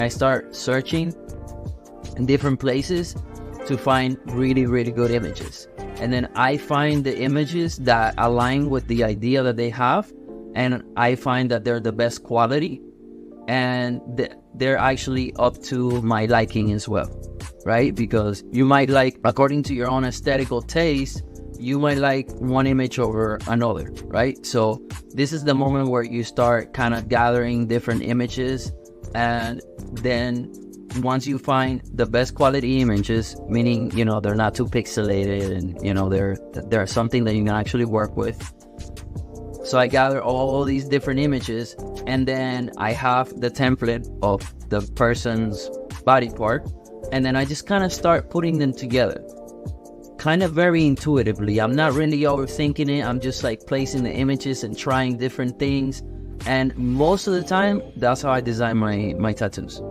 I start searching in different places to find really, really good images. And then I find the images that align with the idea that they have, and I find that they're the best quality, and they're actually up to my liking as well, right? Because you might like, according to your own aesthetical taste, you might like one image over another, right? So this is the moment where you start kind of gathering different images, and then once you find the best quality images, meaning, you know, they're not too pixelated, and, you know, they're something that you can actually work with. So I gather all these different images, and then I have the template of the person's body part, and then I just kind of start putting them together, kind of very intuitively. I'm not really overthinking it. I'm just like placing the images and trying different things, and most of the time, that's how I design my tattoos.